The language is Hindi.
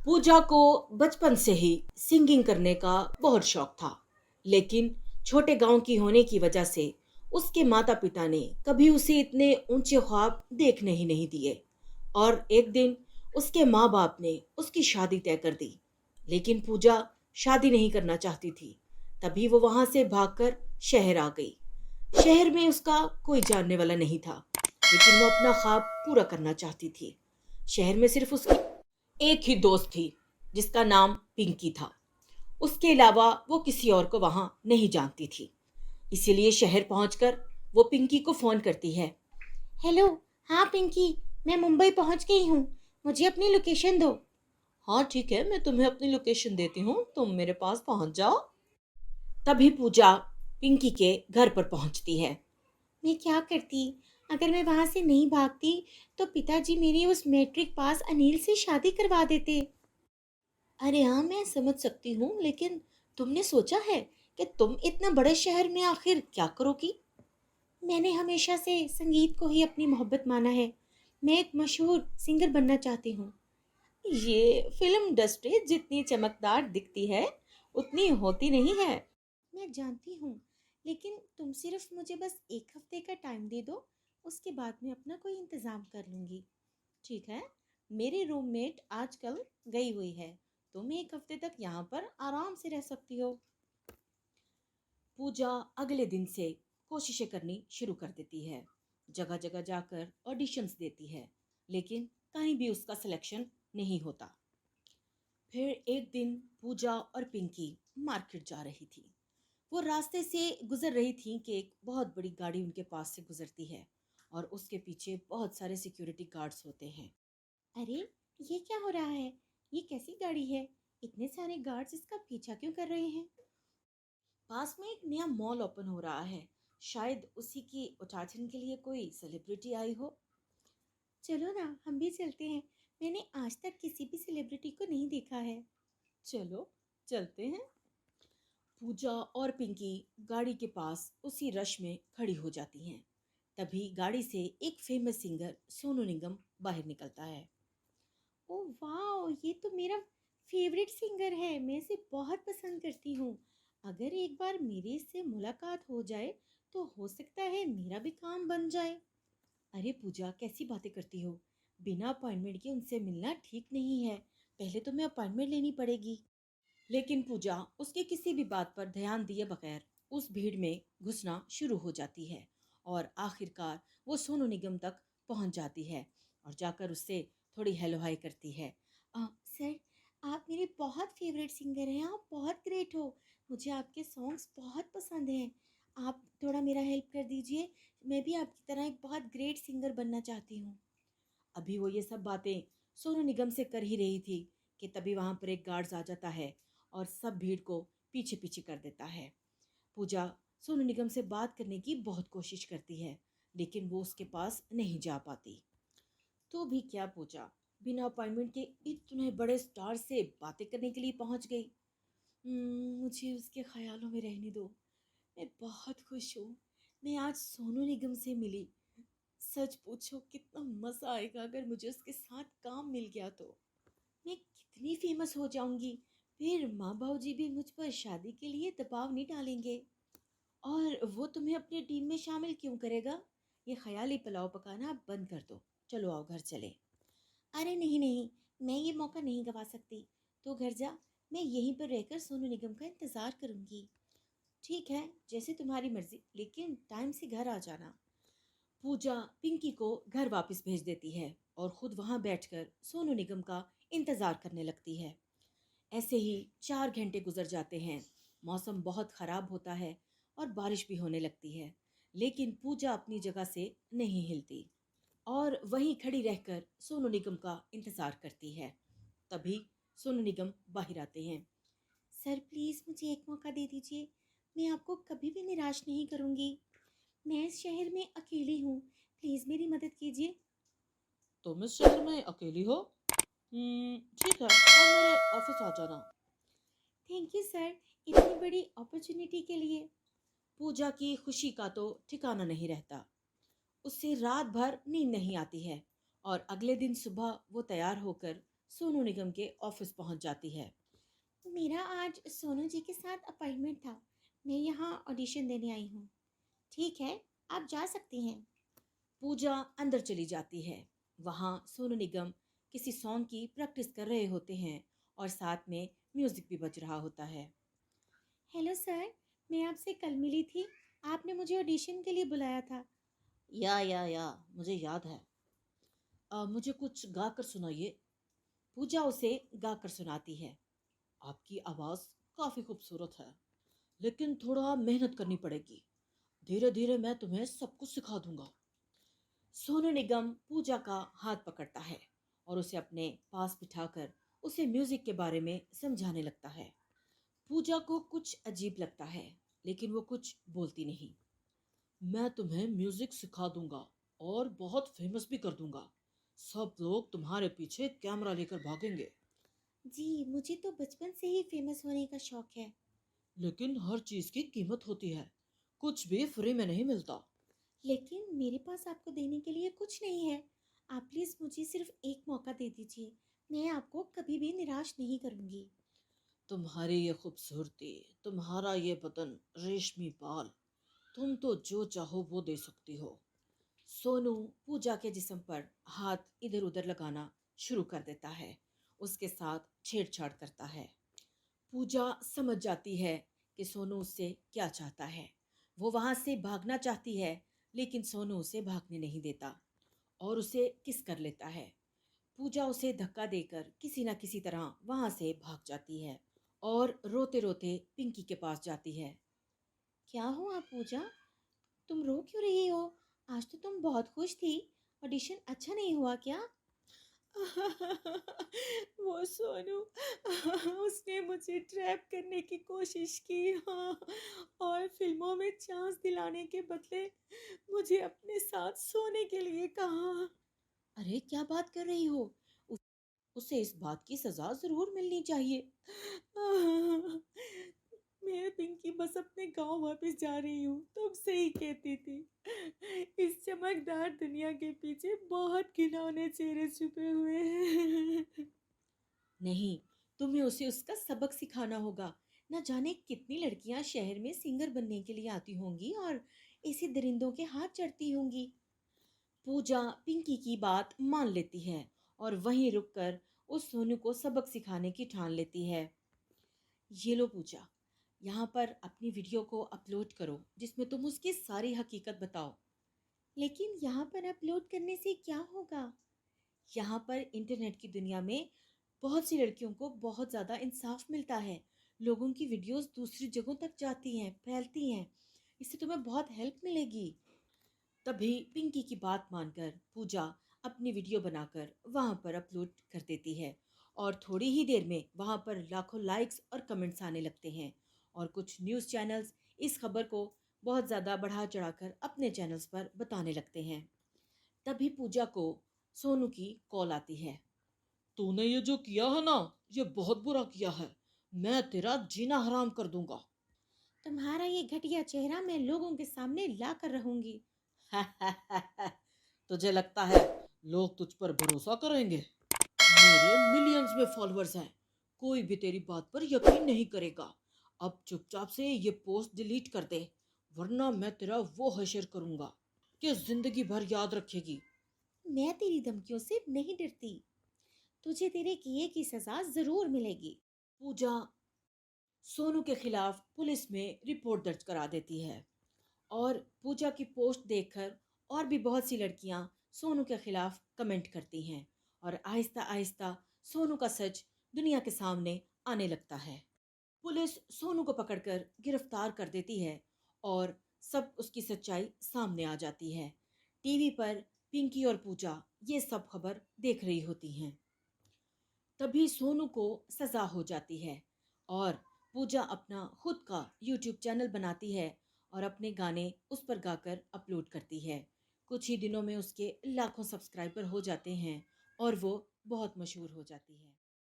पूजा को बचपन से ही सिंगिंग करने का बहुत शौक था, लेकिन छोटे गांव की होने की वजह से उसके माता पिता ने कभी उसे इतने ऊंचे ख्वाब देखने ही नहीं दिए। और एक दिन उसके माँ बाप ने उसकी शादी तय कर दी, लेकिन पूजा शादी नहीं करना चाहती थी। तभी वो वहां से भागकर शहर आ गई। शहर में उसका कोई जानने वाला नहीं था, लेकिन वो अपना ख्वाब पूरा करना चाहती थी। शहर में सिर्फ उसकी एक ही दोस्त थी, जिसका नाम पिंकी था। उसके अलावा वो किसी और को वहां नहीं जानती थी। इसीलिए शहर पहुंचकर वो पिंकी को फोन करती है। हेलो। हाँ पिंकी, मैं मुंबई पहुंच गई हूँ। मुझे अपनी लोकेशन दो। हाँ ठीक है, मैं तुम्हें अपनी लोकेशन देती हूँ, तुम मेरे पास पहुंच जाओ। तभी पूजा पिंकी के घर पर पहुंचती है। मैं क्या करती अगर मैं वहां से नहीं भागती, तो पिताजी मेरी उस मैट्रिक पास अनिल से शादी करवा देते। अरे हाँ, मैं समझ सकती हूँ, लेकिन तुमने सोचा है कि तुम इतना बड़े शहर में आखिर क्या करोगी? मैंने हमेशा से संगीत को ही अपनी मोहब्बत माना है। मैं एक मशहूर सिंगर बनना चाहती हूँ। ये फिल्म इंडस्ट्री जितनी चमकदार दिखती है, उतनी होती नहीं है। मैं जानती हूँ, लेकिन तुम सिर्फ मुझे बस एक हफ्ते का टाइम दे दो। उसके बाद मैं अपना कोई इंतज़ाम कर लूँगी। ठीक है, मेरी रूममेट आजकल गई हुई है। तुम एक हफ्ते तक यहाँ पर आराम से रह सकती हो। पूजा अगले दिन से कोशिशें करनी शुरू कर देती है। जगह जगह जाकर ऑडिशंस देती है, लेकिन कहीं भी उसका सिलेक्शन नहीं होता। फिर एक दिन पूजा और पिंकी मार्केट जा रही थी। वो रास्ते से गुजर रही थी कि एक बहुत बड़ी गाड़ी उनके पास से गुजरती है, और उसके पीछे बहुत सारे सिक्योरिटी गार्ड्स होते हैं। अरे, ये क्या हो रहा है? ये कैसी गाड़ी है? इतने सारे गार्ड्स इसका पीछा क्यों कर रहे हैं? पास में एक नया मॉल ओपन हो रहा है। शायद उसी की उद्घाटन के लिए कोई सेलिब्रिटी आई हो। चलो ना, हम भी चलते हैं। मैंने आज तक किसी भी सेलिब्रिटी को नहीं देखा है। चलो, चलते हैं। पूजा और पिंकी गाड़ी के पास उसी रश में खड़ी हो जाती हैं। तभी गाड़ी से एक फेमस सिंगर सोनू निगम बाहर निकलता है। ओह वाह, ये तो मेरा फेवरेट सिंगर है। मैं इसे बहुत पसंद करती हूँ। अगर एक बार मेरी इससे मुलाकात हो जाए, तो हो सकता है मेरा भी काम बन जाए। अरे पूजा, कैसी बातें करती हो? बिना अपॉइंटमेंट के उनसे मिलना ठीक नहीं है। पहले तो मैं अपॉइंटमेंट लेनी पड़ेगी। लेकिन पूजा उसके किसी भी बात पर ध्यान दिए बगैर उस भीड़ में घुसना शुरू हो जाती है, और आखिरकार वो सोनू निगम तक पहुंच जाती है और जाकर उससे थोड़ी हेलो हाय करती है। सर, आप मेरे बहुत फेवरेट सिंगर हैं। आप बहुत ग्रेट हो। मुझे आपके सॉन्ग्स बहुत पसंद हैं। आप थोड़ा मेरा हेल्प कर दीजिए। मैं भी आपकी तरह एक बहुत ग्रेट सिंगर बनना चाहती हूँ। अभी वो ये सब बातें सोनू निगम से कर ही रही थी कि तभी वहां पर एक गार्ड्स आ जाता है और सब भीड़ को पीछे पीछे कर देता है। पूजा सोनू निगम से बात करने की बहुत कोशिश करती है, लेकिन वो उसके पास नहीं जा पाती। तो भी क्या, पूजा बिना अपॉइंटमेंट के इतने बड़े स्टार से बातें करने के लिए पहुंच गई। मुझे उसके ख्यालों में रहने दो। मैं बहुत खुश हूँ। मैं आज सोनू निगम से मिली। सच पूछो, कितना मजा आएगा अगर मुझे उसके साथ काम मिल गया तो। मैं कितनी फेमस हो जाऊंगी। फिर माँ बाबू जी भी मुझ पर शादी के लिए दबाव नहीं डालेंगे। और वो तुम्हें अपनी टीम में शामिल क्यों करेगा? ये ख्याली पुलाव पकाना अब बंद कर दो। चलो आओ, घर चले। अरे नहीं नहीं, मैं ये मौका नहीं गवा सकती। तो घर जा। मैं यहीं पर रहकर सोनू निगम का इंतजार करूंगी। ठीक है, जैसे तुम्हारी मर्जी, लेकिन टाइम से घर आ जाना। पूजा पिंकी को घर वापस भेज देती है और खुद वहां बैठकर सोनू निगम का इंतजार करने लगती है। ऐसे ही 4 घंटे गुजर जाते हैं। मौसम बहुत खराब होता है और बारिश भी होने लगती है, लेकिन पूजा अपनी जगह से नहीं हिलती और वहीं खड़ी रहकर सोनू निगम का इंतजार करती है। तभी सोनू निगम बाहर आते हैं। सर, प्लीज़ मुझे एक मौका दे दीजिए। मैं आपको कभी भी निराश नहीं करूंगी। मैं इस शहर में अकेली हूँ। प्लीज़ मेरी मदद कीजिए। तुम इस शहर में अकेली हो? ठीक है, कल मेरे ऑफिस आ जाना। थैंक यू सर, इतनी बड़ी अपॉर्चुनिटी के लिए। पूजा की खुशी का तो ठिकाना नहीं रहता। उससे रात भर नींद नहीं आती है, और अगले दिन सुबह वो तैयार होकर सोनू निगम के ऑफिस पहुंच जाती है। मेरा आज सोनू जी के साथ अपॉइंटमेंट था। मैं यहाँ ऑडिशन देने आई हूँ। ठीक है, आप जा सकती हैं। पूजा अंदर चली जाती है। वहाँ सोनू निगम किसी सॉन्ग की प्रैक्टिस कर रहे होते हैं और साथ में म्यूजिक भी बज रहा होता है। हेलो सर, मैं आपसे कल मिली थी। आपने मुझे ऑडिशन के लिए बुलाया था। या मुझे याद है। मुझे कुछ गा कर सुनाइए। पूजा उसे गा कर सुनाती है। आपकी आवाज़ काफ़ी खूबसूरत है, लेकिन थोड़ा मेहनत करनी पड़ेगी। धीरे धीरे मैं तुम्हें सब कुछ सिखा दूंगा। सोनू निगम पूजा का हाथ पकड़ता है और उसे अपने पास बिठाकर उसे म्यूजिक के बारे में समझाने लगता है। पूजा को कुछ अजीब लगता है, लेकिन वो कुछ बोलती नहीं। मैं तुम्हें म्यूजिक सिखा दूंगा और बहुत फेमस भी कर दूंगा। सब लोग तुम्हारे पीछे कैमरा लेकर भागेंगे। जी, मुझे तो बचपन से ही फेमस होने का शौक है। लेकिन हर चीज की कीमत होती है, कुछ भी फ्री में नहीं मिलता। लेकिन मेरे पास आपको देने के लिए कुछ नहीं है। आप प्लीज़ मुझे सिर्फ एक मौका दे दीजिए। मैं आपको कभी भी निराश नहीं करूँगी। तुम्हारी ये खूबसूरती, तुम्हारा ये बदन, रेशमी बाल, तुम तो जो चाहो वो दे सकती हो। सोनू पूजा के जिस्म पर हाथ इधर उधर लगाना शुरू कर देता है, उसके साथ छेड़छाड़ करता है। पूजा समझ जाती है कि सोनू उससे क्या चाहता है। वो वहां से भागना चाहती है, लेकिन सोनू उसे भागने नहीं देता और उसे किस कर लेता है। पूजा उसे धक्का देकर किसी न किसी तरह वहां से भाग जाती है और रोते रोते पिंकी के पास जाती है। क्या हुआ पूजा? तुम रो क्यों रही हो? आज तो तुम बहुत खुश थी। ऑडिशन अच्छा नहीं हुआ क्या? वो सोनू, उसने मुझे ट्रैप करने की कोशिश की, हाँ, और फिल्मों में चांस दिलाने के बदले मुझे अपने साथ सोने के लिए कहा। अरे क्या बात कर रही हो? उस, उसे इस बात की सजा जरूर मिलनी चाहिए। मैं पिंकी बस अपने गांव वापस जा रही हूँ, तुम सही कहती थी। इस चमकदार दुनिया के पीछे बहुत घिनौने चेहरे छुपे हुए हैं। नहीं, तुम्हें उसे उसका सबक सिखाना होगा। न जाने कितनी लड़कियां शहर में सिंगर बनने के लिए आती होंगी और इसी दरिंदों के हाथ चढ़ती होंगी। पूजा पिंकी की बात मान लेती है और वहीं रुककर उस सोनू को सबक सिखाने की ठान लेती है। ये लो पूजा, यहाँ पर अपनी वीडियो को अपलोड करो जिसमें तुम उसकी सारी हकीकत बताओ। लेकिन यहाँ पर अपलोड करने से क्या होगा? यहाँ पर इंटरनेट की दुनिया में बहुत सी लड़कियों को बहुत ज़्यादा इंसाफ मिलता है। लोगों की वीडियोस दूसरी जगहों तक जाती हैं, फैलती हैं। इससे तुम्हें बहुत हेल्प मिलेगी। तभी पिंकी की बात मानकर पूजा अपनी वीडियो बनाकर वहां पर अपलोड कर देती है और थोड़ी ही देर में वहां पर लाखों लाइक्स और कमेंट्स आने लगते हैं और कुछ न्यूज़ चैनल्स इस खबर को बहुत ज़्यादा बढ़ा चढ़ाकर अपने चैनल्स पर बताने लगते हैं। तभी पूजा को सोनू की कॉल आती है। तूने ये जो किया है ना, ये बहुत बुरा किया है। मैं तेरा जीना हराम कर दूंगा। तुम्हारा ये घटिया चेहरा मैं लोगों के सामने ला कर रहूंगी। तुझे लगता है लोग तुझ पर भरोसा करेंगे? मेरे मिलियंस में फॉलोअर्स हैं, कोई भी तेरी बात पर यकीन नहीं करेगा। अब चुपचाप से ये पोस्ट डिलीट कर दे, वरना मैं तेरा वो हशर करूंगा कि जिंदगी भर याद रखेगी। मैं तेरी धमकियों से नहीं डरती। तुझे तेरे किए की सजा जरूर मिलेगी। पूजा सोनू के खिलाफ पुलिस में रिपोर्ट दर्ज करा देती है और पूजा की पोस्ट देखकर और भी बहुत सी लड़कियां सोनू के खिलाफ कमेंट करती हैं और आहिस्ता आहिस्ता सोनू का सच दुनिया के सामने आने लगता है। पुलिस सोनू को पकड़कर गिरफ्तार कर देती है और सब उसकी सच्चाई सामने आ जाती है। टीवी पर पिंकी और पूजा ये सब खबर देख रही होती हैं। तभी सोनू को सजा हो जाती है और पूजा अपना खुद का यूट्यूब चैनल बनाती है और अपने गाने उस पर गाकर अपलोड करती है। कुछ ही दिनों में उसके लाखों सब्सक्राइबर हो जाते हैं और वो बहुत मशहूर हो जाती है।